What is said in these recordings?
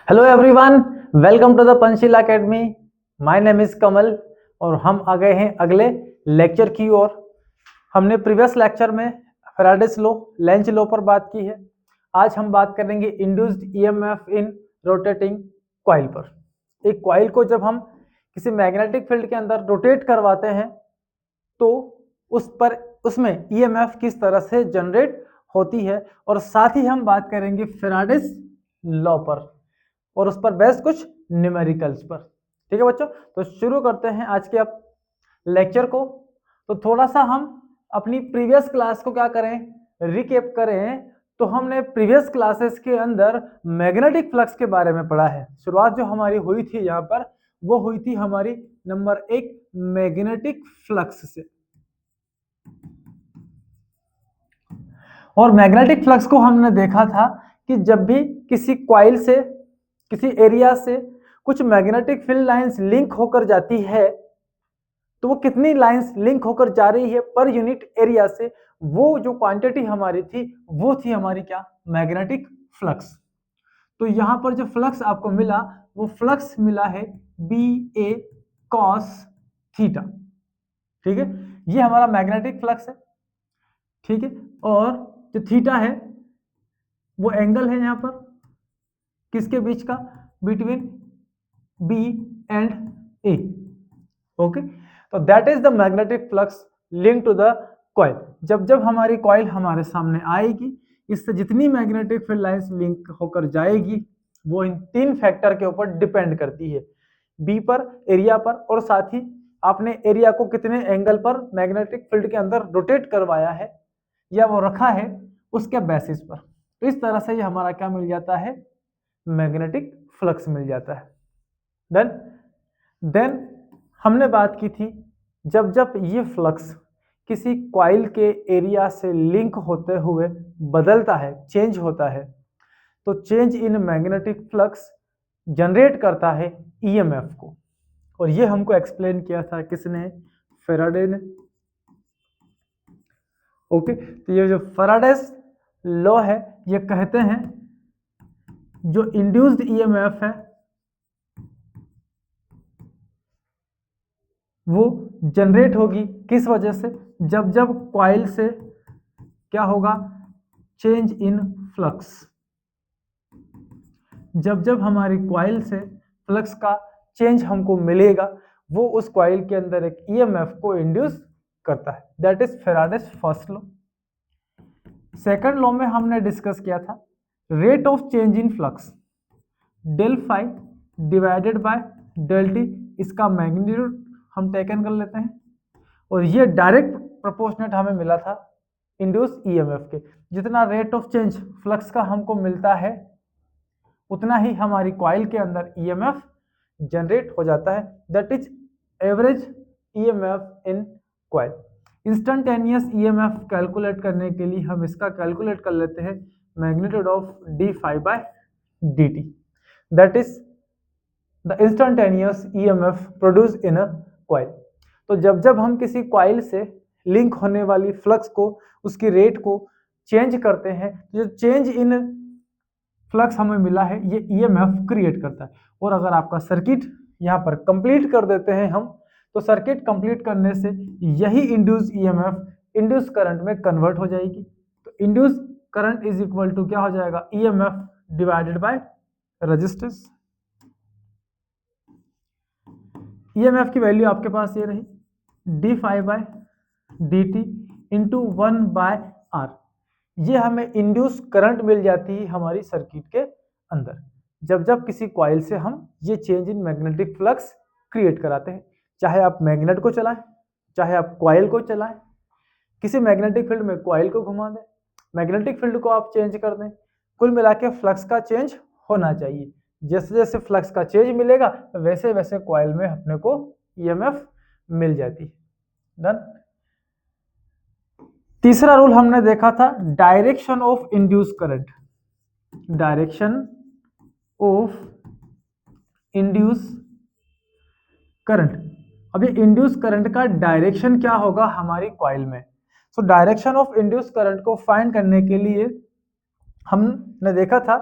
Hello everyone, welcome to the Panchsheel academy. My name is Kamal और हम आ गए हैं अगले लेक्चर की ओर। हमने प्रीवियस लेक्चर में फैराडेस लॉ, लेंज लॉ पर बात की है। आज हम बात करेंगे induced EMF in rotating coil पर। एक कॉइल को जब हम किसी मैग्नेटिक फील्ड के अंदर रोटेट करवाते हैं तो उसमें ईएमएफ किस तरह से जनरेट होती है, और साथ ही हम बात करेंगे फैराडेस लॉ पर और उस पर बेस्ड कुछ न्यूमेरिकल्स पर। ठीक है बच्चों, तो शुरू करते हैं आज के अब लेक्चर को। तो थोड़ा सा हम अपनी प्रीवियस क्लास को क्या करें, रिकेप करें। तो हमने प्रीवियस क्लासेस के अंदर मैग्नेटिक फ्लक्स के बारे में पढ़ा है। शुरुआत जो हमारी हुई थी यहाँ पर वो हुई थी हमारी नंबर 1 मैग्नेटिक फ्लक्स से। और मैग्नेटिक फ्लक्स को हमने देखा था कि जब भी किसी कॉइल से, किसी एरिया से कुछ मैग्नेटिक फील्ड लाइंस लिंक होकर जाती है तो वो कितनी लाइंस लिंक होकर जा रही है पर यूनिट एरिया से, वो जो क्वांटिटी हमारी थी वो थी हमारी क्या, मैग्नेटिक फ्लक्स। तो यहां पर जो फ्लक्स आपको मिला वो फ्लक्स मिला है बी ए कॉस थीटा। ठीक है, ये हमारा मैग्नेटिक फ्लक्स है। ठीक है, और जो थीटा है वो एंगल है यहां पर किसके बीच का, between B and A. Okay, तो that is the magnetic flux link to the coil. जब जब हमारी कॉइल हमारे सामने आएगी, इससे जितनी मैग्नेटिक फील्ड लाइंस लिंक होकर जाएगी वो इन 3 फैक्टर के ऊपर डिपेंड करती है, बी पर, एरिया पर, और साथ ही आपने एरिया को कितने एंगल पर मैग्नेटिक फील्ड के अंदर रोटेट करवाया है या वो रखा है उसके बेसिस पर। तो इस तरह से ये हमारा क्या मिल जाता है, मैग्नेटिक फ्लक्स मिल जाता है। देन हमने बात की थी जब जब ये फ्लक्स किसी कॉइल के एरिया से लिंक होते हुए बदलता है, चेंज होता है, तो change in magnetic flux generate करता है ईएमएफ को। और ये हमको एक्सप्लेन किया था किसने, फैराडे ने। ओके, तो ये जो फैराडेस लॉ है ये कहते हैं जो इंड्यूस्ड ईएमएफ है वो जनरेट होगी किस वजह से, जब जब कॉइल से क्या होगा, चेंज इन फ्लक्स। जब जब हमारी कॉइल से फ्लक्स का चेंज हमको मिलेगा वो उस कॉइल के अंदर एक ईएमएफ को इंड्यूस करता है। That is Faraday's first law. Second law में हमने डिस्कस किया था rate of change in flux, del phi divided by del t, इसका मैग्नीट्यूड हम टेकन कर लेते हैं, और ये डायरेक्ट प्रोपोर्शनेट हमें मिला था इंड्यूस ईएमएफ के। जितना रेट ऑफ चेंज फ्लक्स का हमको मिलता है उतना ही हमारी कॉइल के अंदर ईएमएफ जनरेट हो जाता है। That is average EMF in coil. Instantaneous EMF calculate करने के लिए हम इसका कैलकुलेट कर लेते हैं magnitude of d phi by D t. That is the instantaneous EMF produce in a coil. तो जब जब हम किसी कॉइल से लिंक होने वाली फ्लक्स को, उसकी रेट को चेंज करते हैं, जो चेंज इन फ्लक्स हमें मिला है ये ईएमएफ क्रिएट करता है। और अगर आपका सर्किट यहाँ पर कंप्लीट कर देते हैं हम, तो सर्किट कंप्लीट करने से यही इंड्यूस ईएमएफ इंड्यूस करंट में कन्वर्ट हो जाएगी। तो induce current is equal to क्या हो जाएगा, EMF divided by resistance. EMF की वैल्यू आपके पास ये रही d phi by D t into 1 by R. ये हमें इंड्यूस करंट मिल जाती है हमारी सर्किट के अंदर जब जब किसी कॉइल से हम ये change in magnetic flux create कराते हैं। चाहे आप मैग्नेट को चलाएं, चाहे आप कॉइल को चलाएं, किसी मैग्नेटिक फील्ड में कॉइल को घुमा दें, मैग्नेटिक फील्ड को आप चेंज कर दें, कुल मिला के फ्लक्स का चेंज होना चाहिए। जैसे जैसे फ्लक्स का चेंज मिलेगा वैसे वैसे कॉइल में अपने को ईएमएफ मिल जाती है। डन। तीसरा रूल हमने देखा था direction of induce current. Direction of induce current. अब ये इंड्यूस करंट का डायरेक्शन क्या होगा हमारी कॉइल में। So direction of induce current को फाइंड करने के लिए हमने देखा था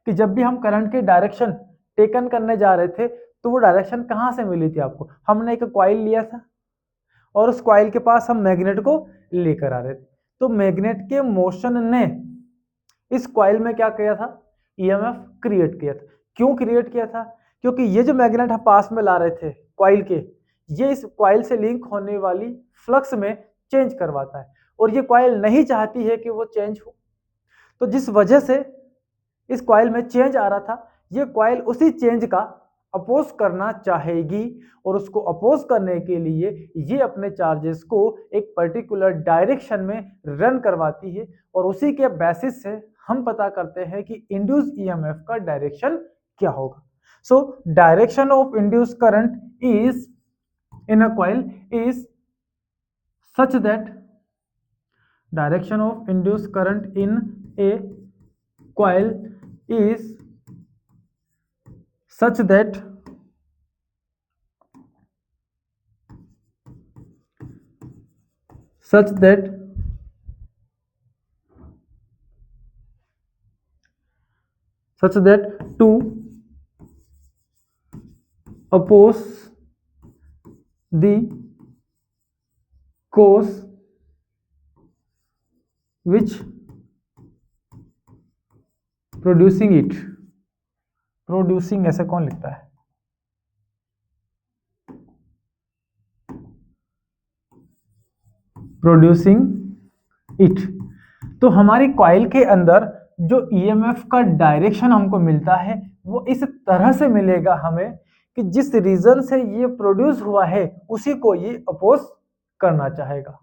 कि जब भी हम करंट की डायरेक्शन टेकन करने जा रहे थे तो वो डायरेक्शन कहाँ से मिली थी आपको? हमने एक कॉइल लिया था और उस कॉइल के पास हम मैग्नेट को लेकर आ रहे थे, तो मैग्नेट के मोशन ने इस कॉइल में क्या किया था? ईएमएफ क्रिएट किया था। क्यों क्रिएट किया था? क्योंकि ये जो मैग्नेट हम पास में ला रहे थे कॉइल के, ये इस कॉइल से लिंक होने वाली फ्लक्स में चेंज करवाता है और ये कॉइल नहीं चाहती है कि वो चेंज हो, तो जिस वजह से इस कॉइल में चेंज आ रहा था, ये कॉइल उसी चेंज का अपोज करना चाहेगी और उसको अपोज करने के लिए ये अपने चार्जेस को एक पर्टिकुलर डायरेक्शन में रन करवाती है और उसी के बेसिस से हम पता करते हैं कि इंड्यूस ईएमएफ का डायरेक्शन क्या होगा। So direction of induce current is in a coil is such that direction of induce current in A coil is such that to oppose the cause which producing ऐसे कौन लिखता है? Producing it. तो हमारी coil के अंदर जो EMF का डायरेक्शन हमको मिलता है वो इस तरह से मिलेगा हमें कि जिस रीजन से ये प्रोड्यूस हुआ है उसी को ये अपोज करना चाहेगा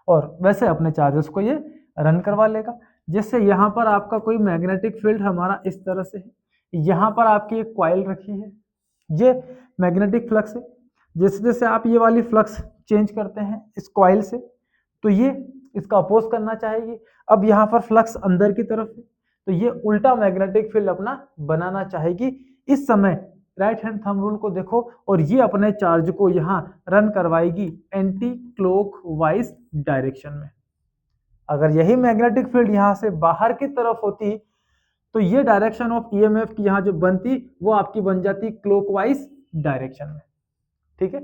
और वैसे अपने चार्जेस को ये रन करवा लेगा। जैसे यहाँ पर आपका कोई मैग्नेटिक फील्ड हमारा इस तरह से है, यहाँ पर आपकी एक कॉइल रखी है, ये मैग्नेटिक फ्लक्स है। जैसे जैसे आप ये वाली फ्लक्स चेंज करते हैं इस कॉइल से तो ये इसका अपोज करना चाहेगी। अब यहाँ पर फ्लक्स अंदर की तरफ है तो ये उल्टा मैग्नेटिक फील्ड अपना बनाना चाहेगी। इस समय राइट हैंड थंब रूल को देखो और ये अपने चार्ज को यहाँ रन करवाएगी एंटी क्लॉकवाइज डायरेक्शन में। अगर यही मैग्नेटिक फील्ड यहाँ से बाहर की तरफ होती तो ये डायरेक्शन ऑफ ईएमएफ की यहाँ जो बनती वो आपकी बन जाती क्लॉकवाइज डायरेक्शन में। ठीक है,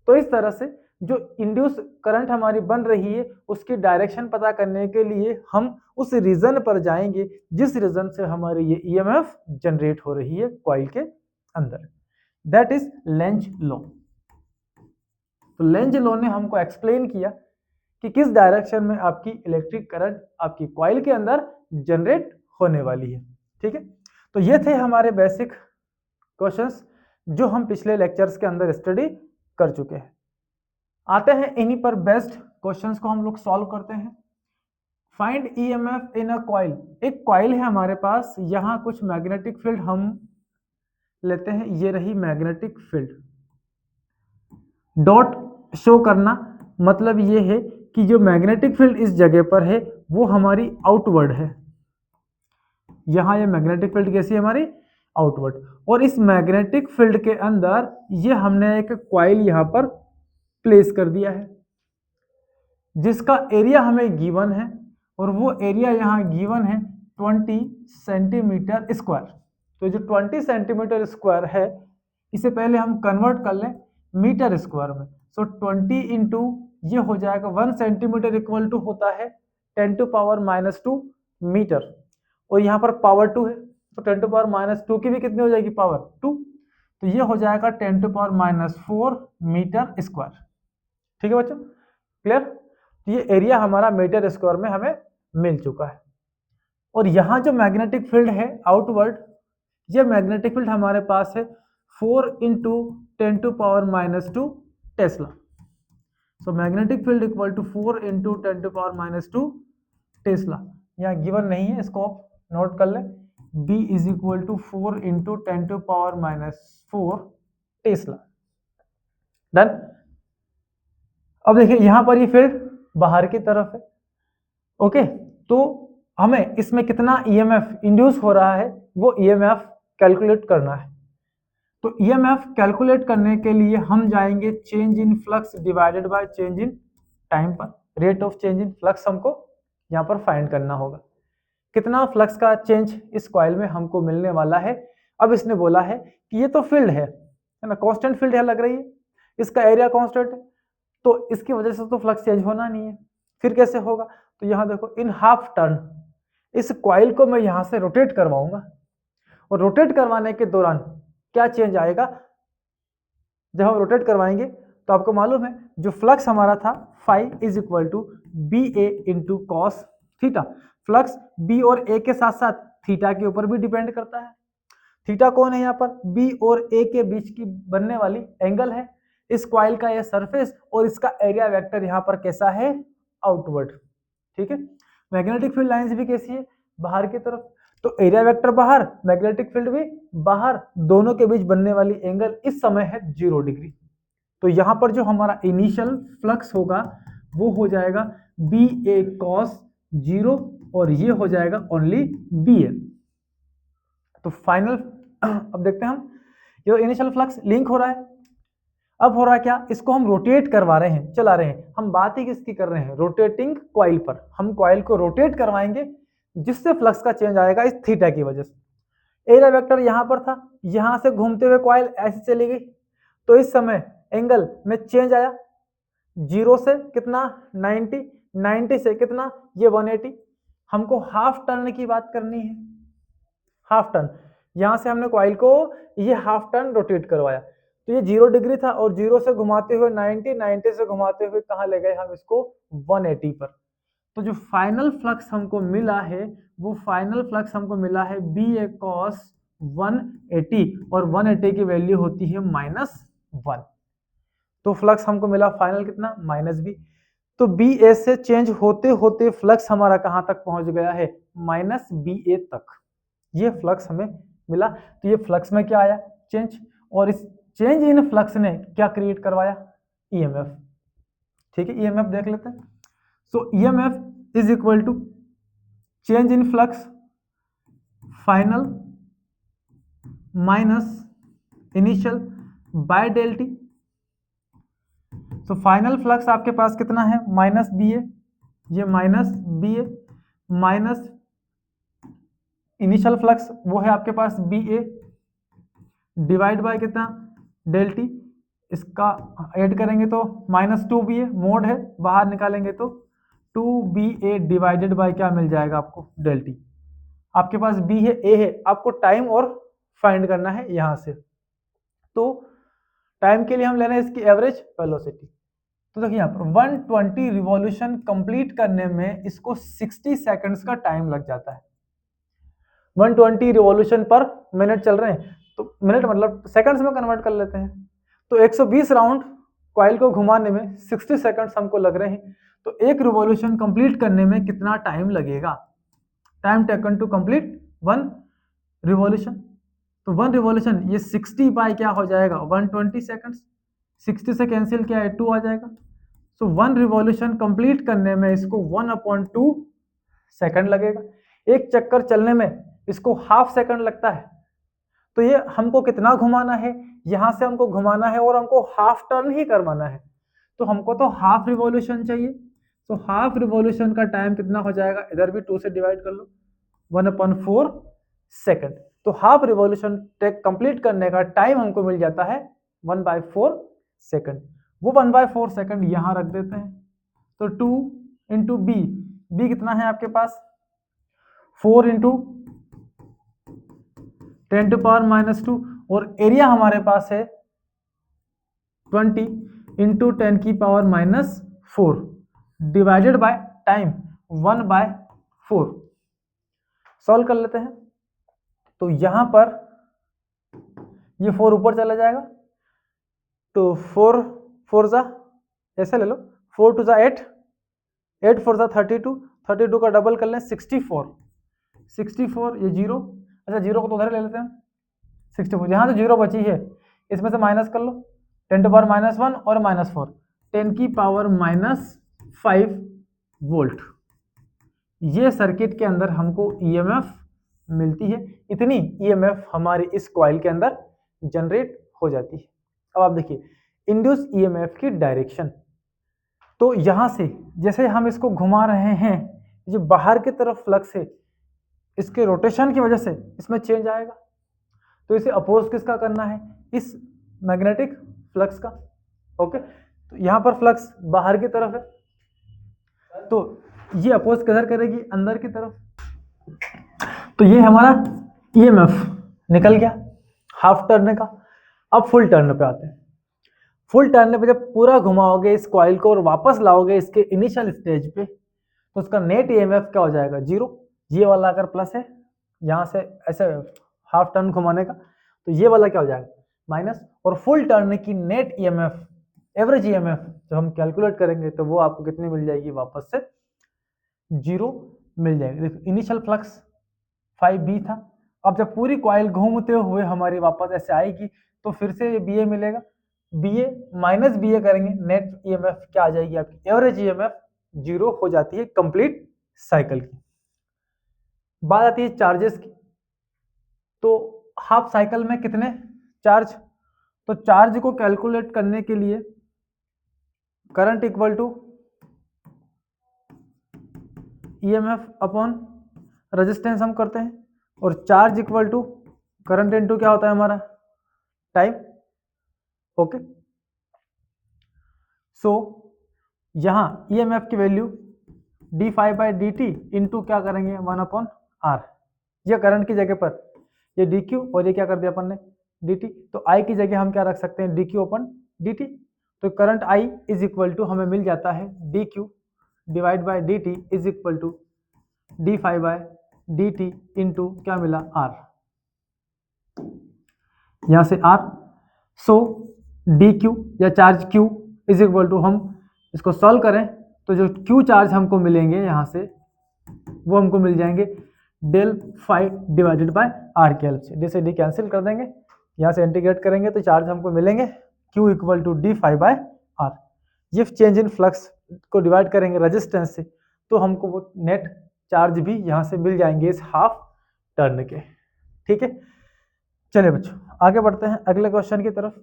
तो इस तरह से जो इंड्यूस करंट हमारी बन रही है उसकी डायरेक्शन पता करने के लिए हम उस रीजन पर जाएंगे जिस रीजन से हमारी ये ईएमएफ जनरेट हो रही है कॉइल के अंदर, दैट इज लेंज लॉ। तो लेंज लॉ ने हमको एक्सप्लेन किया कि किस डायरेक्शन में आपकी इलेक्ट्रिक करंट आपकी कॉइल के अंदर जनरेट होने वाली है। ठीक है, तो ये थे हमारे बेसिक क्वेश्चंस जो हम पिछले लेक्चर्स के अंदर स्टडी कर चुके हैं। आते हैं इन्हीं पर बेस्ड क्वेश्चंस को हम लोग सॉल्व करते हैं। Find EMF in a coil. एक कॉइल है हमारे पास, यहाँ कुछ मैग्नेटिक फील्ड हम लेते हैं, ये रही मैग्नेटिक फील्ड। डॉट शो करना मतलब ये है कि जो मैग्नेटिक फील्ड इस जगह पर है वो हमारी आउटवर्ड है। यहाँ ये मैग्नेटिक फील्ड कैसी है हमारी आउटवर्ड, और इस मैग्नेटिक फील्ड के अंदर ये हमने एक कॉइल यहाँ पर प्लेस कर दिया है जिसका एरिया हमें गिवन है और वो एरिया यहाँ गिवन है 20 सेंटीमीटर स्क्वायर। तो जो 20 सेंटीमीटर स्क्वायर है इसे पहले हम कन्वर्ट कर लें मीटर स्क्वायर में। सो 20 इंटू ये हो जाएगा 1 सेंटीमीटर इक्वल टू होता है 10⁻⁻2 मीटर, और यहाँ पर पावर 2 है तो 10⁻⁻2 की भी कितनी हो जाएगी पावर 2, तो ये हो जाएगा 10⁻⁻4 मीटर स्क्वायर। ठीक है बच्चों, क्लियर? ये एरिया हमारा मीटर स्क्वायर में हमें मिल चुका है। और यहाँ जो मैग्नेटिक फील्ड है आउटवर्ड, ये मैग्नेटिक फील्ड हमारे पास है 4 into 10⁻⁻2 tesla. So magnetic field equal to 4 into 10⁻⁻2 tesla. यहाँ गिवन नहीं है, इसको आप नोट कर लें। B is equal to 4 into 10⁻⁻4 tesla. Done. अब देखिए यहाँ पर ये फील्ड बाहर की तरफ है। ओके, तो हमें इसमें कितना ईएमएफ इंड्यूस हो रहा है वो ईएमएफ कैलकुलेट करना है। तो ईएमएफ कैलकुलेट करने के लिए हम जाएंगे change in flux divided by change in time पर। Rate of change in flux हमको यहाँ पर फाइंड करना होगा। कितना फ्लक्स का चेंज इस कॉइल में हमको मिलने वाला है अब इसने बोला है कि ये तो फील्ड है ना, कांस्टेंट फील्ड है लग रही है, इसका एरिया कांस्टेंट है, तो इसकी वजह से तो फ्लक्स चेंज होना नहीं है। फिर कैसे होगा, तो यहाँ देखो इन हाफ टर्न इस कॉइल को मैं यहाँ से रोटेट करवाऊंगा, और रोटेट करवाने के दौरान क्या चेंज आएगा, जब हम रोटेट करवाएंगे तो आपको मालूम है जो फ्लक्स हमारा था phi is equal to B A into cos theta. Flux B और ए के साथ साथ थीटा के ऊपर भी डिपेंड करता है। थीटा कौन है यहाँ पर, बी और ए के बीच की बनने वाली एंगल है। इस कॉइल का यह सरफेस और इसका एरिया वेक्टर यहाँ पर कैसा है, आउटवर्ड। ठीक है, मैग्नेटिक फील्ड लाइंस भी कैसी है, बाहर की तरफ, तो एरिया वेक्टर बाहर, मैग्नेटिक फील्ड भी बाहर, दोनों के बीच बनने वाली एंगल इस समय है 0 डिग्री। तो यहाँ पर जो हमारा इनिशियल फ्लक्स होगा वो हो जाएगा बी ए कॉस 0 और ये हो जाएगा ओनली बी ए। तो फाइनल अब देखते हैं हम, ये इनिशियल फ्लक्स लिंक हो रहा है। अब हो रहा है क्या, इसको हम रोटेट करवा रहे हैं, चला रहे हैं, हम बात ही किसकी कर रहे हैं, रोटेटिंग कॉइल पर। हम कॉइल को रोटेट करवाएंगे जिससे फ्लक्स का चेंज आएगा इस थीटा की वजह से। एरिया वेक्टर यहां पर था, यहां से घूमते हुए कॉइल ऐसे चली गई, तो इस समय एंगल में चेंज आया 0 से कितना 90, 90 से कितना ये 180। हमको हाफ टर्न की बात करनी है, हाफ टर्न, यहां से हमने कॉइल को ये हाफ टर्न रोटेट करवाया, तो ये 0 डिग्री था और 0 से घुमाते हुए 90, 90 से घुमाते हुए कहां ले गए हम इसको 180 पर। तो जो फाइनल फ्लक्स हमको मिला है वो फाइनल फ्लक्स हमको मिला है बी ए कॉस 180 और 180 की वैल्यू होती है -1। तो फ्लक्स हमको मिला फाइनल कितना -b। तो बी ए से चेंज होते होते फ्लक्स हमारा कहां तक पहुंच गया है, -ba तक। ये फ्लक्स हमें मिला। तो ये फ्लक्स में क्या आया, चेंज, और इस चेंज इन फ्लक्स ने क्या क्रिएट करवाया, ईएमएफ। ठीक है, ईएमएफ देख लेते हैं। So EMF is equal to change in flux final minus initial by del T. So final flux आपके पास कितना है, -ba, ये -ba माइनस इनिशियल फ्लक्स वो है आपके पास ba डिवाइड बाय कितना डेल टी। इसका ऐड करेंगे तो -2ba, मोड है, बाहर निकालेंगे तो 2ba डिवाइडेड बाय क्या मिल जाएगा आपको, डेल टी। आपके पास b है, a है, आपको टाइम और फाइंड करना है यहां से। तो टाइम के लिए हम ले रहे हैं इसकी एवरेज वेलोसिटी। तो देखिए यहाँ पर 120 रिवॉल्यूशन कंप्लीट करने में इसको 60 सेकंड्स का टाइम लग जाता है। 120 रिवॉल्यूशन पर मिनट चल रहे हैं, तो मिनट मतलब सेकंड्स में कन्वर्ट कर लेते हैं। तो 120 राउंड कॉइल को घुमाने में 60 सेकंड्स हमको लग रहे हैं। तो एक रिवॉल्यूशन कंप्लीट करने में कितना टाइम लगेगा, time taken to complete 1 revolution. तो 1 रिवॉल्यूशन ये 60 बाय क्या हो जाएगा, 120 सेकंड्स। 60 से कैंसिल क्या है, 2 आ जाएगा। सो 1 रिवॉल्यूशन कंप्लीट करने में इसको 1/2 सेकंड लगेगा। एक चक्कर चलने में इसको हाफ सेकंड लगता है। तो ये हमको कितना घुमाना है, यहां से हमको घुमाना है और हमको हाफ टर्न ही करवाना है, तो हमको तो हाफ रिवॉल्यूशन चाहिए। तो हाफ रिवॉल्यूशन का टाइम कितना हो जाएगा, इधर भी 2 से डिवाइड कर लो, 1/4 सेकंड। तो हाफ रिवॉल्यूशन कंप्लीट करने का टाइम हमको मिल जाता है 1/4 सेकंड। वो 1/4 सेकंड यहां रख देते हैं। तो 2 इंटू बी कितना है आपके पास, 4 इंटू 10⁻², और एरिया हमारे पास है 20 into 10⁻⁻4 divided by time 1/4। Solve कर लेते हैं। तो यहां पर ये 4 ऊपर चला जाएगा, तो 4 जा ऐसे ले लो, 4 2 जा 8, 8 4 जा 32, 32 का डबल कर लें 64, 64 ये 0, अच्छा 0 को तो उधर ले लेते हैं 64, यहाँ तो 0 बची है, इसमें से माइनस कर लो 10⁻⁻1 और -4, 10⁻⁻5 वोल्ट। ये सर्किट के अंदर हमको ईएमएफ मिलती है। इतनी ईएमएफ हमारी इस कॉइल के अंदर जनरेट हो जाती है। अब आप देखिए इंड्यूस ईएमएफ की डायरेक्शन, तो यहां से जैसे हम इसको घुमा रहे हैं, जो बाहर की तरफ फ्लक्स है इसके रोटेशन की वजह से इसमें चेंज आएगा। तो इसे अपोज किसका करना है, इस मैग्नेटिक फ्लक्स का। ओके, तो यहाँ पर फ्लक्स बाहर की तरफ है, तो ये अपोज किधर करेगी, अंदर की तरफ। तो ये हमारा ईएमएफ निकल गया हाफ टर्न का। अब फुल टर्न पे आते हैं। फुल टर्न पे जब पूरा घुमाओगे इस कॉइल को और वापस लाओगे इसके इनिशियल स्टेज पे, तो उसका नेट ईएमएफ क्या हो जाएगा, 0। ये वाला अगर प्लस है यहाँ से ऐसे हाफ टर्न घुमाने का, तो ये वाला क्या हो जाएगा, माइनस। और फुल टर्न की नेट ईएमएफ, एवरेज ईएमएफ जब हम कैलकुलेट करेंगे तो वो आपको कितनी मिल जाएगी, वापस से 0 मिल जाएगी। देखो इनिशियल फ्लक्स 5b था, अब जब पूरी कॉइल घूमते हुए हमारी वापस ऐसे आएगी तो फिर से ये ba मिलेगा, ba माइनस ba करेंगे, नेट ईएमएफ क्या आ जाएगी आपकी, एवरेज ईएमएफ 0 हो जाती है कंप्लीट साइकिल की। बात आती है चार्जेस की, तो हाफ साइकिल में कितने चार्ज, तो चार्ज को कैलकुलेट करने के लिए current equal to EMF upon resistance हम करते हैं, और charge equal to current into क्या होता है हमारा, टाइम। ओके, सो यहां ईएमएफ की वैल्यू d∅/dt इंटू क्या करेंगे, 1/r। ये करंट की जगह पर ये dq, और ये क्या कर दिया अपन ने, dt। तो I की जगह हम क्या रख सकते हैं, dq/dt। तो current I is equal to हमें मिल जाता है dq divide by dt is equal to d∅/dt into क्या मिला, r, यहां से r। सो dq या charge q is equal to, हम इसको सॉल्व करें तो जो q चार्ज हमको मिलेंगे यहाँ से वो हमको मिल जाएंगे del phi divided by r के हेल्प से। डी से डी कैंसिल कर देंगे, यहाँ से इंटीग्रेट करेंगे तो चार्ज हमको मिलेंगे q इक्वल टू d∅/r। ये चेंज इन फ्लक्स को डिवाइड करेंगे रेजिस्टेंस से, तो हमको वो नेट चार्ज भी यहाँ से मिल जाएंगे इस हाफ टर्न के। ठीक है, चलिए बच्चों आगे बढ़ते हैं अगले क्वेश्चन की तरफ।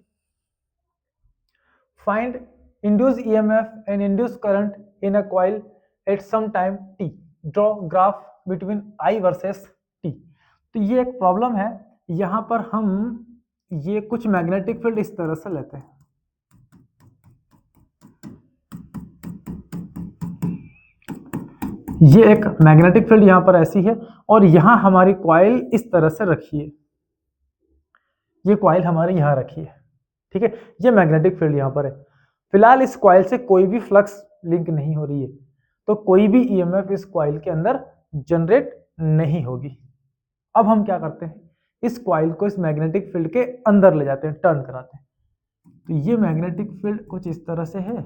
Find induce EMF and induce current in a coil at some time t, draw graph between I versus t। तो ये एक प्रॉब्लम है, यहाँ पर हम ये कुछ मैग्नेटिक फील्ड इस तरह से लेते हैं, ये एक मैग्नेटिक फील्ड यहाँ पर ऐसी है, और यहाँ हमारी कॉइल इस तरह से रखी है, ये कॉइल हमारी यहाँ रखी है। ठीक है, ये मैग्नेटिक फील्ड यहाँ पर है। फिलहाल इस कॉइल से कोई भी फ्लक्स लिंक नहीं हो रही है, तो कोई भी ईएमएफ इस कॉइल के अंदर जनरेट नहीं होगी। अब हम क्या करते हैं, इस कॉइल को इस मैग्नेटिक फील्ड के अंदर ले जाते हैं, टर्न कराते हैं। तो ये मैग्नेटिक फील्ड कुछ इस तरह से है,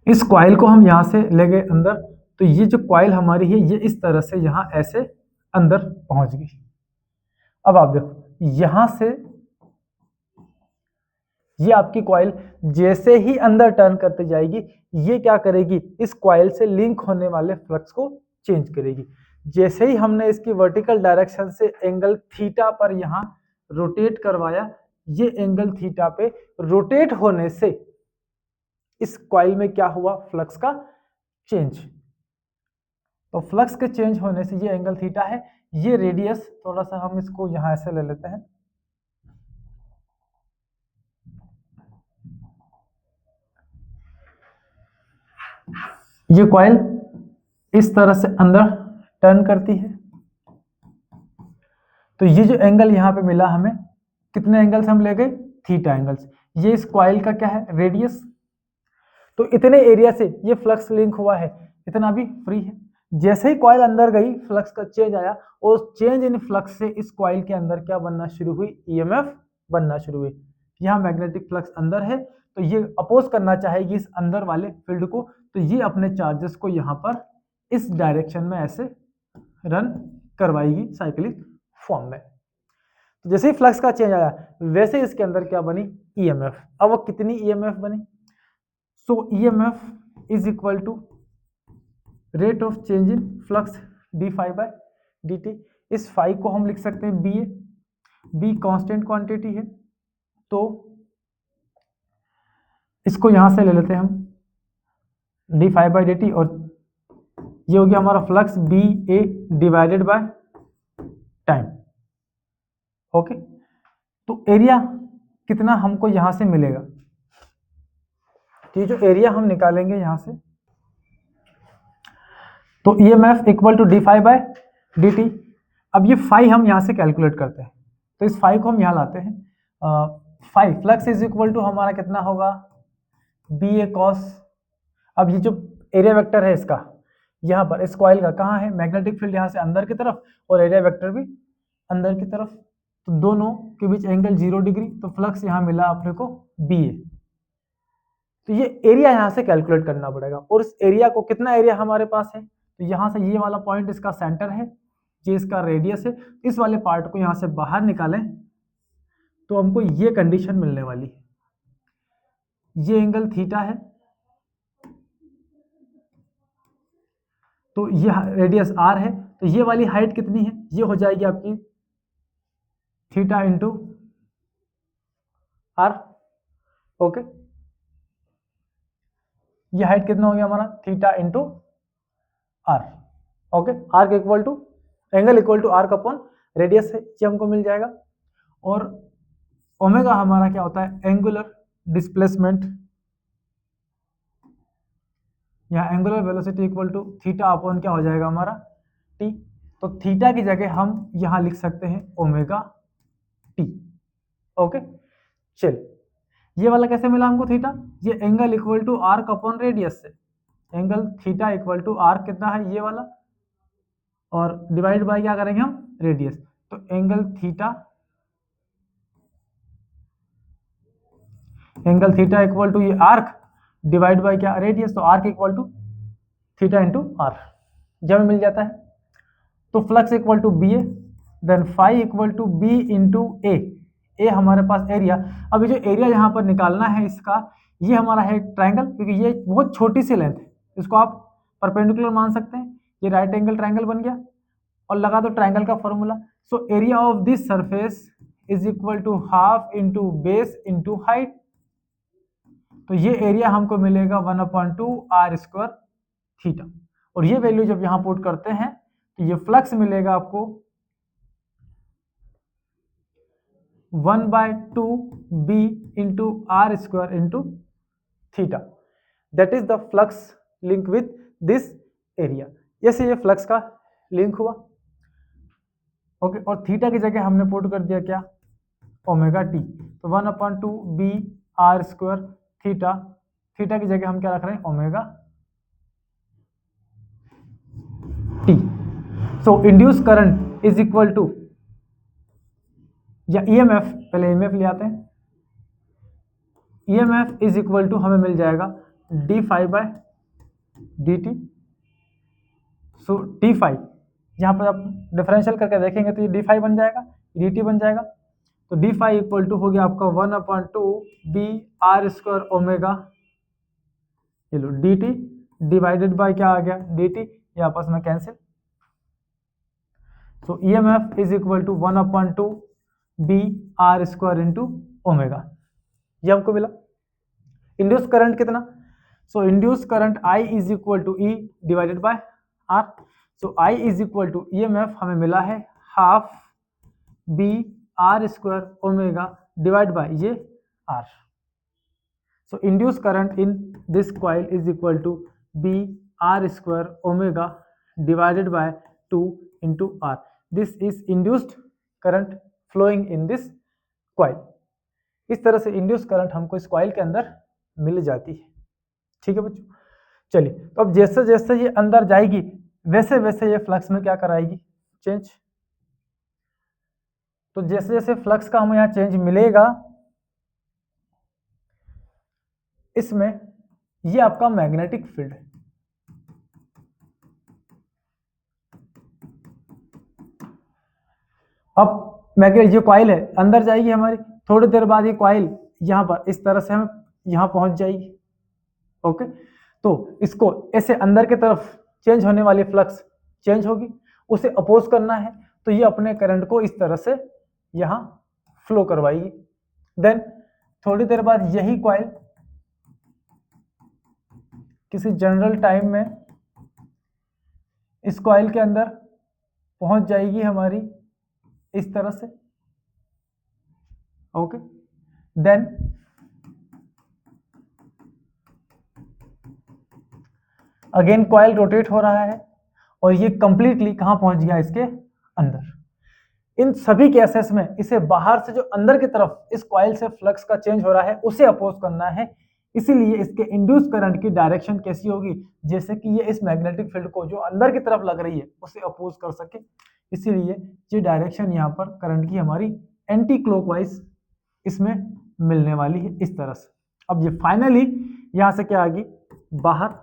इस कॉइल को हम यहां से ले गए अंदर, तो ये जो कॉइल हमारी है ये इस तरह से यहां ऐसे अंदर पहुंच गई। अब आप देखो यहां से ये आपकी कॉइल जैसे ही अंदर टर्न करते जाएगी, ये क्या करेगी, इस कॉइल से लिंक होने वाले फ्लक्स को चेंज करेगी। जैसे ही हमने इसकी वर्टिकल डायरेक्शन से एंगल थीटा पर यहां रोटेट करवाया, ये एंगल थीटा पे रोटेट होने से इस कॉइल में क्या हुआ, फ्लक्स का चेंज। तो फ्लक्स के चेंज होने से ये एंगल थीटा है, ये रेडियस थोड़ा सा हम इसको यहां ऐसे ले लेते हैं, ये कॉइल इस तरह से अंदर टर्न करती है। तो ये जो एंगल यहाँ पे मिला हमें, कितने एंगल्स हम ले गए, थीटा एंगल्स। ये इस कॉइल का क्या है, रेडियस। तो इतने एरिया से ये फ्लक्स लिंक हुआ है, इतना भी फ्री है। जैसे ही कॉइल अंदर गई, फ्लक्स का चेंज आया, और चेंज इन फ्लक्स से इस कॉइल के अंदर क्या बनना शुरू हुई, ईएमएफ बनना शुरू हुई। यहाँ मैग्नेटिक फ्लक्स अंदर है, तो ये अपोज करना चाहेगी इस अंदर वाले फील्ड को, तो ये अपने चार्जेस को यहाँ पर इस डायरेक्शन में ऐसे रन करवाएगी साइक्लिक फॉर्म में। तो जैसे ही फ्लक्स का चेंज आया, वैसे इसके अंदर क्या बनी, ईएमएफ। अब वो कितनी ईएमएफ बनी, so EMF is equal to rate of change in flux d∅/dt। इस फाई को हम लिख सकते हैं ba, b कांस्टेंट क्वांटिटी है, तो इसको यहां से ले लेते हैं हम d∅/dt, और ये हो गया हमारा flux B A divided by time. Okay, तो एरिया कितना हमको यहां से मिलेगा, ये जो एरिया हम निकालेंगे यहां से, तो EMF equal to D phi by D t. अब ये फाई हम यहां से कैलकुलेट करते हैं, तो इस फाई को हम यहां लाते हैं। Phi flux is equal to हमारा कितना होगा, बी ए कॉस। अब ये जो एरिया वेक्टर है इसका यहाँ पर, इस कॉइल का कहाँ है, मैग्नेटिक फील्ड यहाँ से अंदर की तरफ और एरिया वेक्टर भी अंदर की तरफ, तो दोनों के बीच एंगल 0 डिग्री, तो फ्लक्स यहाँ मिला अपने को बी ए। तो ये एरिया यहाँ से कैलकुलेट करना पड़ेगा, और इस एरिया को, कितना एरिया हमारे पास है, तो यहाँ से ये वाला पॉइंट इसका सेंटर है, ये इसका रेडियस है, इस वाले पार्ट को यहाँ से बाहर निकालें तो हमको ये कंडीशन मिलने वाली है, ये एंगल थीटा है, तो ये रेडियस आर है, तो ये वाली हाइट कितनी है, ये हो जाएगी आपकी थीटा इंटू आर। ओके, ये हाइट कितना हो गया हमारा, theta into R. Okay, R के equal to, angle equal to R का अपॉन रेडियस है, ये हमको मिल जाएगा। और ओमेगा हमारा क्या होता है, एंगुलर डिस्प्लेसमेंट, यहाँ angular velocity equal to theta upon क्या हो जाएगा हमारा टी। तो थीटा की जगह हम यहाँ लिख सकते हैं ओमेगा टी। ओके, चल ये वाला कैसे मिला हमको थीटा, ये angle equal to R upon radius से, angle theta equal to R कितना है, ये वाला, और डिवाइड बाय क्या करेंगे हम, रेडियस, तो एंगल थीटा इक्वल टू ये आर्क डिवाइड बाय क्या, रेडियस, तो arc equal to theta into R, जब मिल जाता है। तो flux equal to B A, then phi equal to B into A, A हमारे पास एरिया। अब ये जो एरिया यहाँ पर निकालना है इसका, ये हमारा है ट्रायंगल, क्योंकि ये बहुत छोटी सी लेंथ है, इसको आप परपेंडिकुलर मान सकते हैं, ये राइट एंगल ट्रायंगल बन गया, और लगा दो ट्रायंगल का formula. So area of this surface is equal to half into base into height, तो ये एरिया हमको मिलेगा 1/2 आर स्क्वायर थीटा, और ये वैल्यू जब यहाँ पुट करते हैं तो ये फ्लक्स मिलेगा आपको 1/2 b into R square into theta, that is the flux link with this area. ऐसे ये फ्लक्स का लिंक हुआ। ओके, और थीटा की जगह हमने पुट कर दिया क्या, ओमेगा टी, तो 1/2 b r square theta, theta की जगह हम क्या रख रहे हैं, omega t. So induce current is equal to, या ईएमएफ, पहले ईएमएफ ले आते हैं, ईएमएफ इज इक्वल टू हमें मिल जाएगा D phi by D T. So D phi, यहाँ पर आप डिफरेंशियल करके देखेंगे तो ये डी फाई बन जाएगा, डी टी बन जाएगा, तो डी फाई इक्वल टू हो गया आपका 1/2 बी आर स्क्वायर ओमेगा, ये लो डी टी डिवाइडेड बाय क्या आ गया, डी टी, ये आपस में cancel. So E M F is equal to 1/2 B R square into omega, ये हमको मिला। इंड्यूस करंट कितना, so induce current I is equal to E divided by R, so I is equal to E M F हमें मिला है half B R square omega divide by ये R. So induced current in this coil is equal to B R square omega divided by 2 into R. This is induced current flowing in this coil. इस तरह से induced current हमको इस coil के अंदर मिल जाती है। ठीक है बच्चों, चलिए, तो अब जैसे जैसे ये अंदर जाएगी वैसे वैसे ये फ्लक्स में क्या कराएगी, चेंज। तो जैसे जैसे फ्लक्स का हमें यहाँ चेंज मिलेगा, इसमें ये आपका मैग्नेटिक फील्ड है। अब मैग्नेट, ये कॉइल है, अंदर जाएगी हमारी, थोड़ी देर बाद ये कॉइल यहाँ पर इस तरह से हम यहाँ पहुंच जाएगी। ओके, तो इसको ऐसे अंदर की तरफ चेंज होने वाली फ्लक्स चेंज होगी, उसे अपोज करना है, तो ये अपने करंट को इस तरह से यहाँ फ्लो करवाएगी। देन थोड़ी देर बाद यही कॉइल किसी जनरल टाइम में इस कॉइल के अंदर पहुंच जाएगी हमारी इस तरह से। Okay, then again coil rotate हो रहा है और ये कंप्लीटली कहां पहुंच गया, इसके अंदर। इन सभी केसेस में इसे बाहर से जो अंदर की तरफ इस कॉइल से फ्लक्स का चेंज हो रहा है उसे अपोज करना है, इसीलिए इसके इंड्यूस करंट की डायरेक्शन कैसी होगी, जैसे कि ये इस मैग्नेटिक फील्ड को जो अंदर की तरफ लग रही है उसे अपोज कर सके, इसीलिए ये डायरेक्शन यहाँ पर करंट की हमारी एंटी क्लॉकवाइज इसमें मिलने वाली है इस तरह से। अब ये फाइनली यहां से क्या आ गई, बाहर।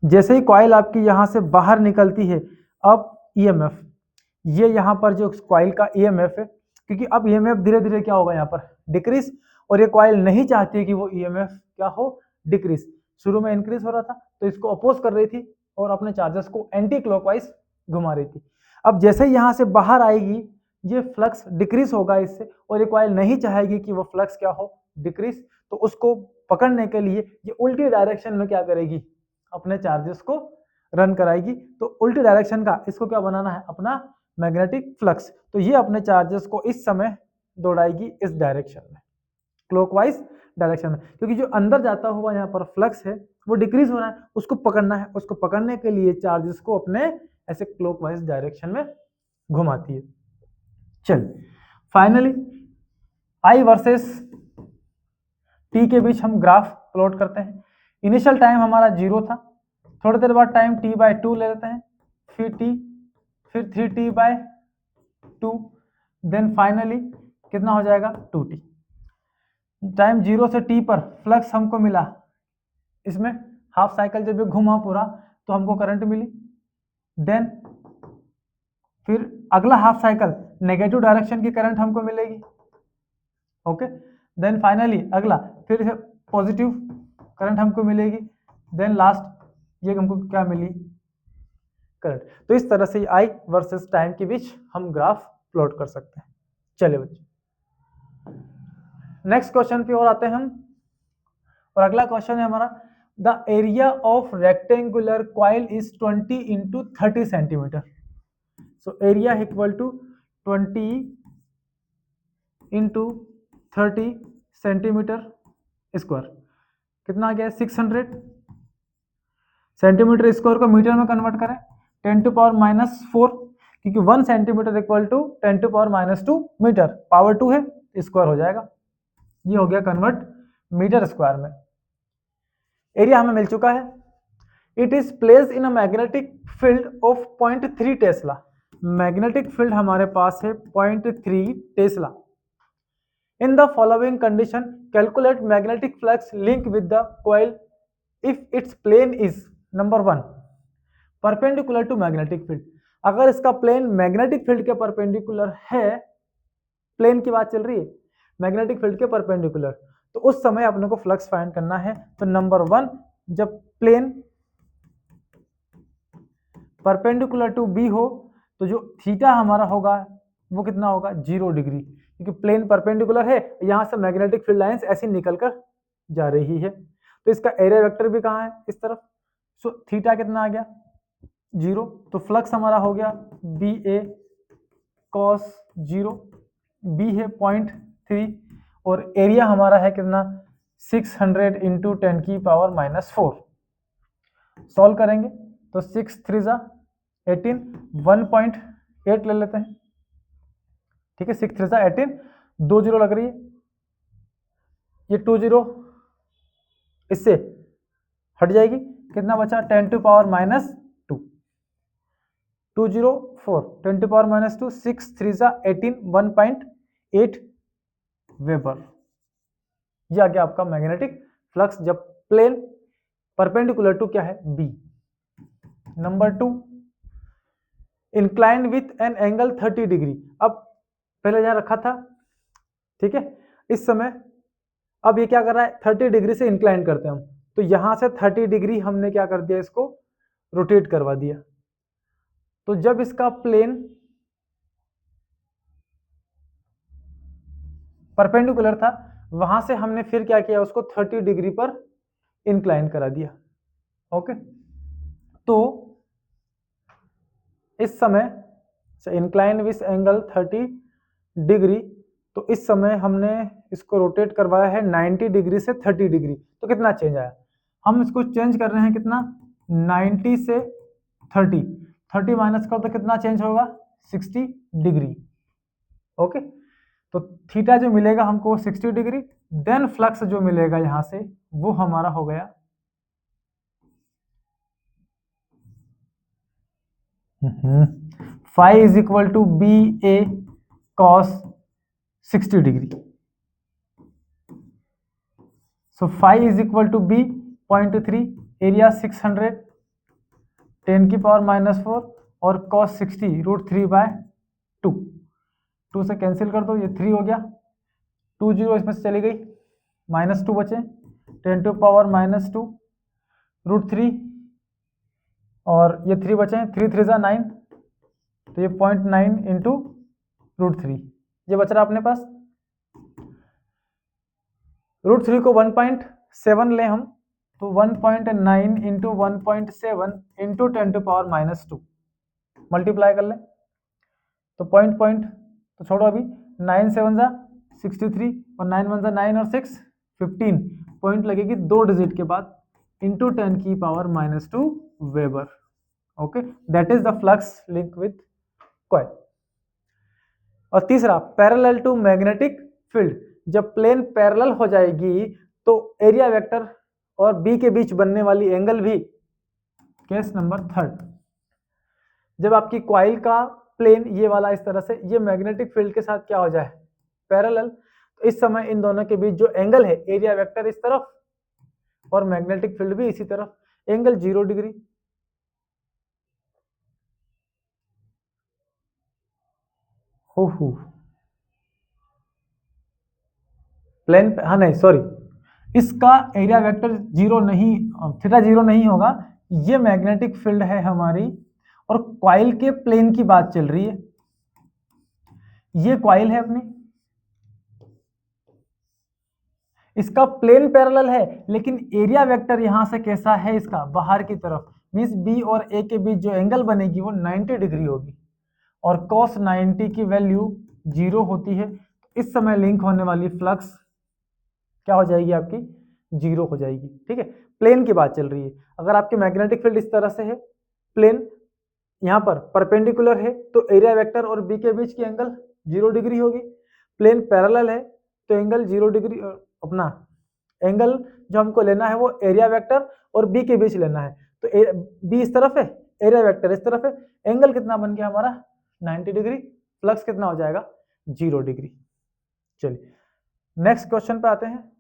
जैसे ही कॉइल आपकी यहां से बाहर निकलती है, अब ईएमएफ, ये यहां पर जो कॉइल का ईएमएफ है, क्योंकि अब ईएमएफ धीरे धीरे क्या होगा यहाँ पर डिक्रीज, और ये कॉइल नहीं चाहती कि वो ईएमएफ क्या हो, डिक्रीज। शुरू में इंक्रीज हो रहा था तो इसको अपोज कर रही थी और अपने चार्जेस को एंटी क्लॉकवाइज घुमा रही थी। अब जैसे ही यहां से बाहर आएगी ये फ्लक्स डिक्रीज होगा इससे, और ये कॉइल नहीं चाहेगी कि वो फ्लक्स क्या हो, डिक्रीज। तो उसको पकड़ने के लिए ये उल्टी डायरेक्शन में क्या करेगी, अपने चार्जेस को रन कराएगी। तो उल्टी डायरेक्शन का इसको क्या बनाना है, अपना मैग्नेटिक फ्लक्स। तो ये अपने चार्जेस को इस समय दौड़ाएगी इस डायरेक्शन में, क्लॉकवाइज डायरेक्शन में, क्योंकि जो अंदर जाता हुआ यहाँ पर फ्लक्स है वो डिक्रीज हो रहा है, उसको पकड़ना है। उसको पकड़ने के लिए चार्जेस को अपने ऐसे क्लॉकवाइज डायरेक्शन में घुमाती है। चल फाइनली आई वर्सेस टी के बीच हम ग्राफ प्लॉट करते हैं। इनिशियल टाइम हमारा 0 था, थोड़ी देर बाद टाइम t/2 ले लेते हैं, फिर t, फिर 3t/2, देन फाइनली कितना हो जाएगा 2t। टाइम 0 से t पर फ्लक्स हमको मिला, इसमें हाफ साइकिल जब ये घूमा पूरा तो हमको करंट मिली। देन फिर अगला हाफ साइकिल नेगेटिव डायरेक्शन की करंट हमको मिलेगी। ओके, देन फाइनली अगला फिर से पॉजिटिव करंट हमको मिलेगी। देन लास्ट ये हमको क्या मिली, करंट। तो इस तरह से आई वर्सेस टाइम के बीच हम ग्राफ प्लॉट कर सकते हैं। चलिए बच्चों, नेक्स्ट क्वेश्चन पे और आते हैं हम, और अगला क्वेश्चन है हमारा, the area of rectangular coil is 20 into 30 centimetre. So area equal to 20 into 30 centimetre square, कितना आ गया, 600 सेंटीमीटर स्क्वायर को मीटर में कन्वर्ट करें 10⁻⁻⁴, क्योंकि 1 centimetre equal to 10⁻⁻2 metre, power 2 है, स्क्वायर हो जाएगा। ये हो गया कन्वर्ट मीटर स्क्वायर में। एरिया हमें मिल चुका है। It is placed in a magnetic field of 0.3 Tesla. Magnetic field हमारे पास है 0.3 tesla. In the following condition calculate magnetic flux link with the coil if its plane is, number 1 perpendicular to magnetic field. अगर इसका plane magnetic field के perpendicular है, plane की बात चल रही है, मैग्नेटिक फील्ड के परपेंडिकुलर, तो उस समय अपने को फ्लक्स फाइंड करना है। तो नंबर 1, जब प्लेन परपेंडिकुलर टू बी हो तो जो थीटा हमारा होगा वो कितना होगा, 0 डिग्री, क्योंकि प्लेन परपेंडिकुलर है, यहां से मैग्नेटिक फील्ड लाइंस ऐसी निकल कर जा रही है। तो इसका एरिया वेक्टर भी कहाँ है, इस तरफ। सो थीटा कितना आ गया, 0। तो फ्लक्स हमारा हो गया बी ए कॉस 0, बी है 0.3, और एरिया हमारा है कितना, 600 इंटू 10⁻⁻⁴। सॉल्व करेंगे तो 6 3 18, 1.8 ले लेते हैं, ठीक है। 6 3 18, 2 0 लग रही है, ये 2 0 इससे हट जाएगी, कितना बचा 10⁻⁻2, 204, 10⁻⁻2, 6 3 18, 1.8 वेबर। ये आ गया आपका मैग्नेटिक फ्लक्स जब प्लेन परपेंडिकुलर टू क्या है, b. Number 2, inclined with an angle 30 degree. अब पहले जहां रखा था, ठीक है, इस समय अब ये क्या कर रहा है, 30 डिग्री से इंक्लाइन करते हैं हम, तो यहां से 30 डिग्री हमने क्या कर दिया, इसको रोटेट करवा दिया। तो जब इसका प्लेन परपेंडिकुलर था, वहां से हमने फिर क्या किया, उसको 30 डिग्री पर इंक्लाइन करा दिया। ओके, तो इस समय इंक्लाइन विथ एंगल 30 डिग्री, तो इस समय हमने इसको रोटेट करवाया है 90 डिग्री से 30 डिग्री, तो कितना चेंज आया? हम इसको चेंज कर रहे हैं कितना, 90 से 30, 30 माइनस करो तो कितना चेंज होगा, 60 डिग्री। ओके, तो थीटा जो मिलेगा हमको 60 डिग्री, देन फ्लक्स जो मिलेगा यहां से वो हमारा हो गया phi is equal to B a cos 60 degree. So phi is equal to b 0.3, area 600, 10 की पावर -4 और कॉस 60 √3/2। 2 से कैंसिल कर दो, ये 3 हो गया, 2 0 इसमें से चली गई, -2 बचे, 10 टू पावर -2 √3 और ये 3 बचे, 3 3 9, तो ये 0.9 इंटू √3, ये बच रहा अपने पास। √3 को 1.7 ले हम, तो 1.9 into 1.7 into 10 to power -2 multiply कर ले, तो पॉइंट तो छोड़ो अभी, 9 7 जा 63 और 9 1 जा 9 और 6 15 पॉइंट लगेगी 2 डिजिट के बाद, इंटू 10 की power -2 weber. Okay, that is the flux link with coil. और तीसरा, पैरेलल टू मैग्नेटिक फील्ड, जब प्लेन पैरेलल हो जाएगी तो एरिया वेक्टर और बी के बीच बनने वाली एंगल भी, केस नंबर 3, जब आपकी कॉइल का प्लेन ये वाला इस तरह से, ये मैग्नेटिक फील्ड के साथ क्या हो जाए, पैरेलल, तो इस समय इन दोनों के बीच जो एंगल है, एरिया वेक्टर इस तरफ और मैग्नेटिक फील्ड भी इसी तरफ, एंगल 0 डिग्री। प्लेन, हाँ नहीं सॉरी, इसका एरिया वेक्टर 0 नहीं, थीटा 0 नहीं होगा, ये मैग्नेटिक फील्ड है हमारी और कॉइल के प्लेन की बात चल रही है, ये कॉइल है अपनी, इसका प्लेन पैरेलल है, लेकिन एरिया वेक्टर यहां से कैसा है, इसका बाहर की तरफ, मींस बी और ए के बीच जो एंगल बनेगी वो 90 डिग्री होगी और cos 90 की वैल्यू 0 होती है, इस समय लिंक होने वाली फ्लक्स क्या हो जाएगी आपकी, 0 हो जाएगी। ठीक है, प्लेन की बात चल रही है। अगर आपके मैग्नेटिक फील्ड इस तरह से है, प्लेन यहाँ पर परपेंडिकुलर है, तो एरिया वेक्टर और बी के बीच की एंगल 0 डिग्री होगी। प्लेन पैरेलल है तो एंगल 0 डिग्री, अपना एंगल जो हमको लेना है वो एरिया वेक्टर और बी के बीच लेना है, तो बी इस तरफ है, एरिया वेक्टर इस तरफ है, एंगल कितना बन गया हमारा 90 डिग्री, फ्लक्स कितना हो जाएगा 0 डिग्री। चलिए नेक्स्ट क्वेश्चन पे आते हैं।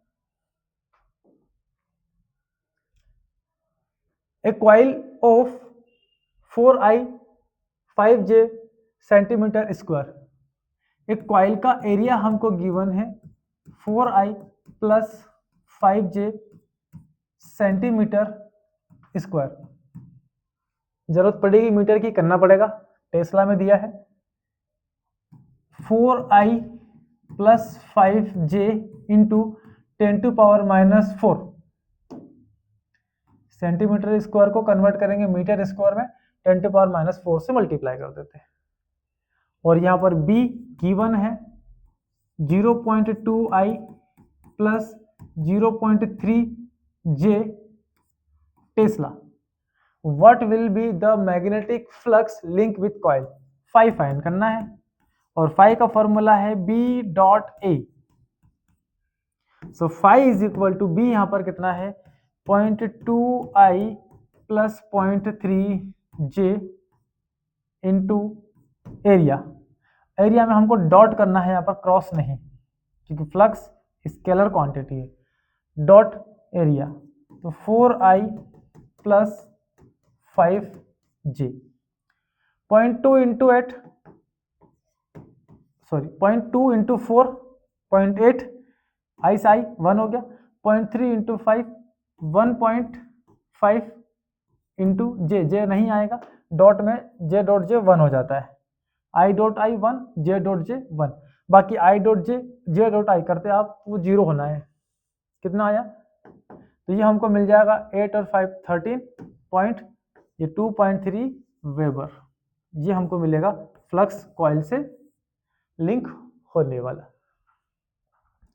A coil of 4i 5j centimetre square, एक क्वाइल का एरिया हमको गिवन है 4i plus 5j centimetre square, जरूरत पड़ेगी मीटर की, करना पड़ेगा, टेस्ला में दिया है 4i plus 5j into 10 to power -4, centimetre square को कन्वर्ट करेंगे मीटर स्क्वायर में, 10 टू पावर -4 से मल्टीप्लाई कर देते हैं, और यहाँ पर b गिवन है 0.2i plus 0.3j tesla. What will be the magnetic flux link with coil, phi find करना है, और फाई का फॉर्मूला है B.A। So phi is equal to b, यहाँ पर कितना है 0.2i plus 0.3j into area, area में हमको डॉट करना है, यहाँ पर क्रॉस नहीं, क्योंकि फ्लक्स स्केलर क्वांटिटी है, डॉट एरिया, तो 4i plus 5j, 0.2 into 8, sorry 0.2 into 4 0.8, आई से आई 1 हो गया, 0.3 इंटू 5 1.5 इंटू जे नहीं आएगा, डॉट में जे डॉट जे 1 हो जाता है, I dot I 1, J dot J 1, बाकी I dot J dot I करते आप वो 0 होना है, कितना आया, तो ये हमको मिल जाएगा 8 और 5 13 पॉइंट, ये 2.3 वेबर, ये हमको मिलेगा फ्लक्स कॉइल से लिंक होने वाला।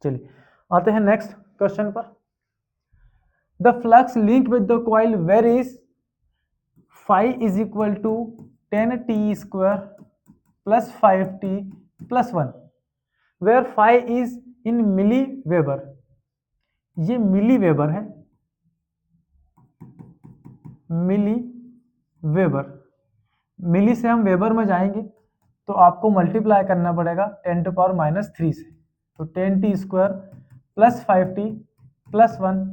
चलिए आते हैं नेक्स्ट क्वेश्चन पर। The flux link with the coil varies phi is equal to 10t square plus 5t plus 1, where phi is in milli weber. ये मिली वेबर है, मिली वेबर, मिली से हम वेबर में जाएंगे तो आपको मल्टीप्लाई करना पड़ेगा 10⁻³ से, तो 10t square plus 5t plus 1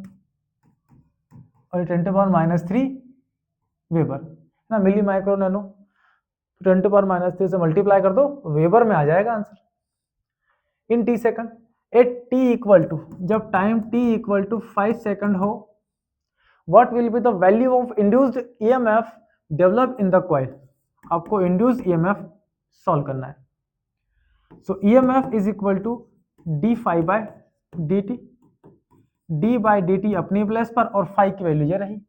और 10⁻³ वेबर ना, मिली माइक्रो नैनो, 10⁻³ से मल्टीप्लाई कर दो, वेबर में आ जाएगा answer in T second. At T equal to, जब time t equal to 5 second हो, what will be the value of induced EMF develop in the coil. आपको इंड्यूस्ड ईएमएफ सॉल्व करना है। So EMF is equal to D phi by D T, D by D T अपनी place पर और phi की value ये रही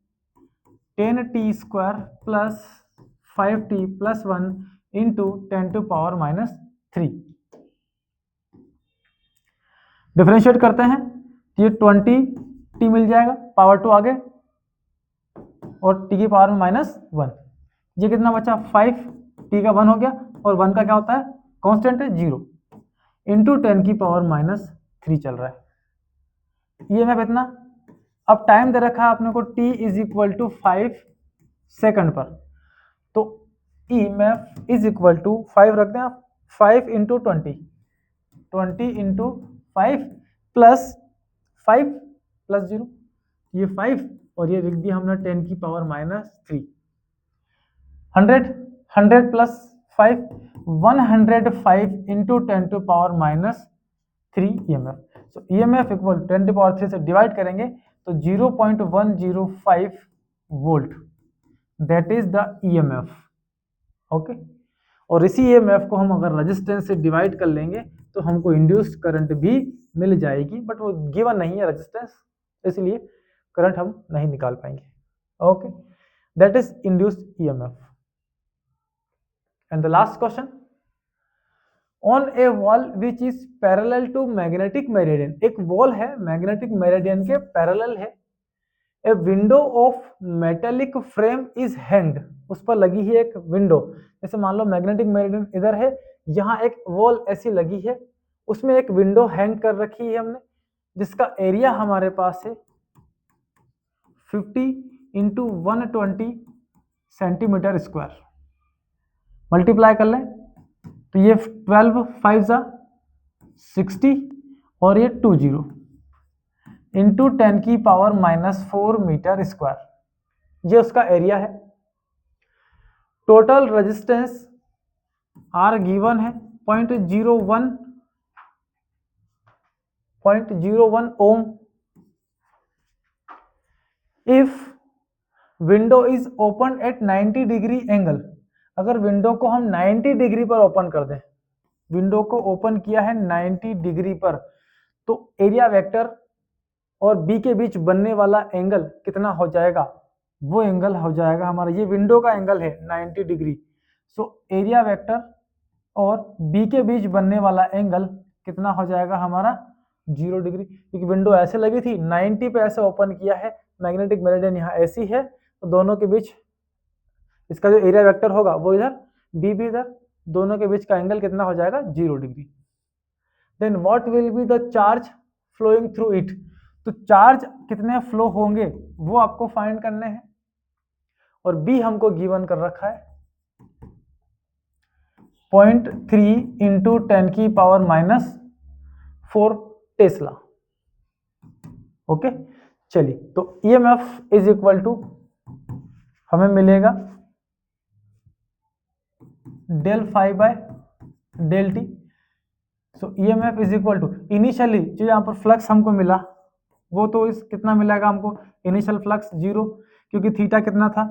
10t square plus 5t plus 1 into 10⁻³ differentiate करते हैं, ये 20t मिल जाएगा, पावर 2 आगे और t की पावर में -1, ये कितना बचा 5, t का 1 हो गया और 1 का क्या होता है कांस्टेंट है 0, इंटू 10⁻³ चल रहा है। ये मैं इतना, अब टाइम दे रखा है आपने को t is equal to 5 second पर, तो ईएमएफ इज इक्वल टू 5 रख दें आप, 5 इंटू 20 इंटू 5 प्लस 5 प्लस 0, ये 5 और ये लिख दिया हमने 10⁻³ 100 प्लस 5 105 इंटू 10⁻³ ईएमएफ। सो ईएमएफ इक्वल 10⁻³ से डिवाइड करेंगे तो 0.105 volt, that is the EMF. Okay, और इसी ईएमएफ को हम अगर रेजिस्टेंस से डिवाइड कर लेंगे तो हमको इंड्यूस्ड करंट भी मिल जाएगी, बट वो गिवन नहीं है रेजिस्टेंस, इसलिए करंट हम नहीं निकाल पाएंगे। Okay, that is induced EMF. And the last question, on a wall which is parallel to magnetic meridian, एक वॉल है मैग्नेटिक मेरिडियन के पैरेलल है, a window of metallic frame is hanged, उस पर लगी है एक विंडो, जैसे मान लो मैग्नेटिक मेरिडियन इधर है, यहाँ एक वॉल ऐसी लगी है, उसमें एक विंडो हैंग कर रखी है हमने, जिसका एरिया हमारे पास है 50 इंटू 120 सेंटीमीटर स्क्वायर। मल्टीप्लाई कर लें तो ये 12 5 60 और ये 20 इंटू 10⁻⁻4 मीटर स्क्वायर, ये उसका एरिया है। टोटल रेजिस्टेंस आर गिवन है 0.01 ohm. If window is open at 90 degree angle, अगर विंडो को हम 90 डिग्री पर ओपन कर दें, विंडो को ओपन किया है 90 डिग्री पर, तो एरिया वेक्टर और बी के बीच बनने वाला एंगल कितना हो जाएगा, वो एंगल हो जाएगा हमारा, ये विंडो का एंगल है 90 डिग्री, सो एरिया वेक्टर और बी के बीच बनने वाला एंगल कितना हो जाएगा हमारा 0 डिग्री, क्योंकि विंडो ऐसे लगी थी 90 पे ऐसे ओपन किया है, मैग्नेटिक मेरिडियन यहाँ ऐसी है, तो दोनों के बीच इसका जो एरिया वेक्टर होगा वो इधर, बी भी इधर, दोनों के बीच का एंगल कितना हो जाएगा 0 degree. Then what will be the charge flowing through it, तो चार्ज कितने फ्लो होंगे वो आपको फाइंड करने हैं, और बी हमको गिवन कर रखा है 0.3 इंटू 10⁻⁴ टेस्ला। ओके, चलिए तो ईएमएफ इज इक्वल टू हमें मिलेगा del phi by del T. So EMF is equal to initially जो यहाँ पर फ्लक्स हमको मिला वो तो इस कितना मिलेगा हमको, इनिशियल फ्लक्स 0, क्योंकि थीटा कितना था,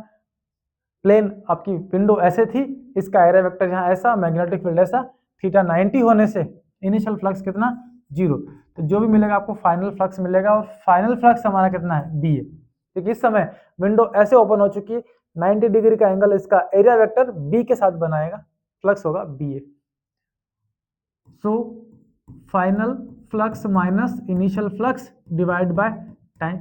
प्लेन आपकी विंडो ऐसे थी, इसका एरिया वेक्टर यहाँ ऐसा, मैग्नेटिक फील्ड ऐसा, थीटा 90 होने से इनिशियल फ्लक्स कितना 0, तो जो भी मिलेगा आपको फाइनल फ्लक्स मिलेगा, और फाइनल फ्लक्स हमारा कितना है, बी ए। क्योंकि इस समय विंडो ऐसे ओपन हो चुकी है, 90 डिग्री का एंगल इसका एरिया वेक्टर बी के साथ बनाएगा, फ्लक्स होगा b a. So final flux minus initial flux divide by time.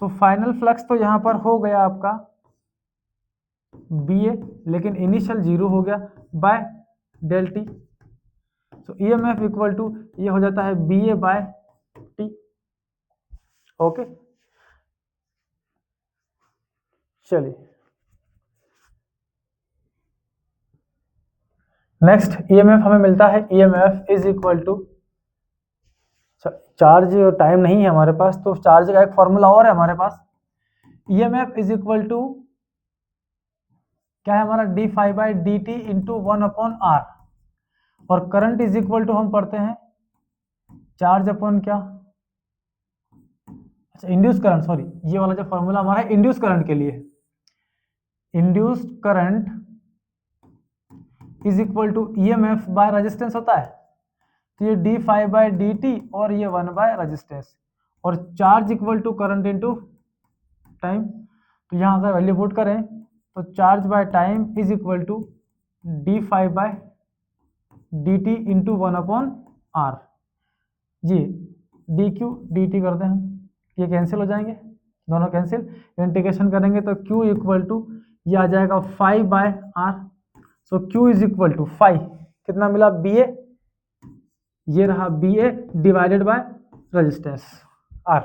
तो फाइनल फ्लक्स तो यहां पर हो गया आपका बी ए, लेकिन इनिशियल 0 हो गया बाय डेल टी। तो E M F equal to ये हो जाता है B A by T. Okay, चलिए नेक्स्ट ईएमएफ हमें मिलता है, EMF is equal to, charge time नहीं है हमारे पास, तो चार्ज का एक फॉर्मूला और है हमारे पास। ईएमएफ इज इक्वल टू क्या है हमारा, D phi by D t into 1/r, और करंट इज इक्वल टू हम पढ़ते हैं चार्ज अपॉन क्या, अच्छा इंड्यूस करंट, सॉरी ये वाला जो फॉर्मूला हमारा है इंड्यूस करंट के लिए, induced current is equal to EMF by resistance होता है, तो ये d phi by D t और ये 1 बाय रेजिस्टेंस, और charge equal to current into time. तो यहाँ अगर वैल्यू पुट करें तो charge by time is equal to d phi by D t into 1/r। जी डी क्यू डी टी करते हैं हम, ये कैंसिल हो जाएंगे, दोनों कैंसिल, इंटीग्रेशन करेंगे तो q इक्वल टू ये आ जाएगा 5/r। So q is equal to 5, कितना मिला बी ए, ये रहा b A divided by resistance r,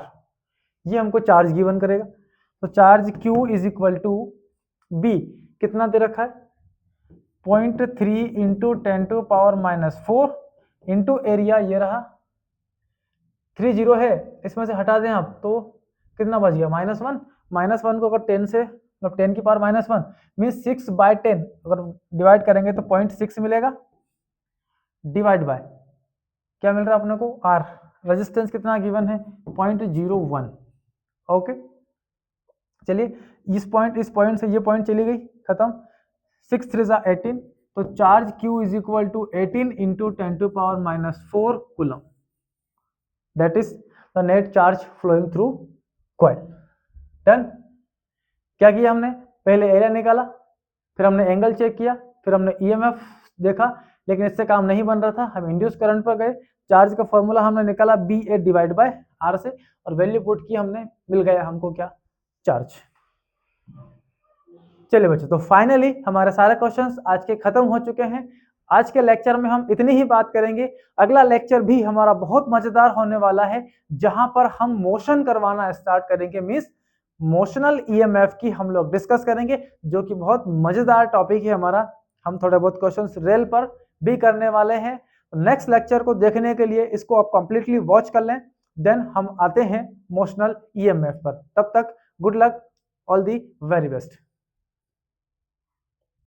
ये हमको चार्ज गिवन करेगा। तो charge q is equal to b कितना दे रखा है, 0.3 इंटू 10⁻⁻4 इंटू एरिया, ये रहा 3 0 है, इसमें से हटा दें आप तो कितना बच गया, -1, -1 को अगर 10 से मतलब 10 की पावर -1 मीन्स 6/10 अगर डिवाइड करेंगे तो 0.6 मिलेगा, डिवाइड बाय क्या मिल रहा है अपने को, आर, रेजिस्टेंस कितना गिवन है 0.01। ओके चलिए इस पॉइंट से ये पॉइंट चली गई खत्म, 6 3 18, तो charge q is equal to 18 into 10⁻⁻4 coulomb, that is the net charge flowing through coil. Done. क्या किया हमने, पहले एरिया निकाला, फिर हमने एंगल चेक किया, फिर हमने ईएमएफ देखा, लेकिन इससे काम नहीं बन रहा था, हम इंड्यूस करंट पर गए, चार्ज का फॉर्मूला हमने निकाला b a divide by r से, और वैल्यू पुट की हमने, मिल गया हमको क्या, चार्ज। चलिए बच्चों, तो फाइनली हमारे सारे क्वेश्चंस आज के खत्म हो चुके हैं। आज के लेक्चर में हम इतनी ही बात करेंगे, अगला लेक्चर भी हमारा बहुत मजेदार होने वाला है, जहां पर हम मोशन करवाना स्टार्ट करेंगे, मींस मोशनल ईएमएफ की हम लोग डिस्कस करेंगे, जो कि बहुत मजेदार टॉपिक है हमारा। हम थोड़े बहुत क्वेश्चंस रेल पर भी करने वाले हैं। नेक्स्ट लेक्चर को देखने के लिए इसको आप कंप्लीटली वॉच कर लें, देन हम आते हैं मोशनल ईएमएफ पर। तब तक good luck, all the very best.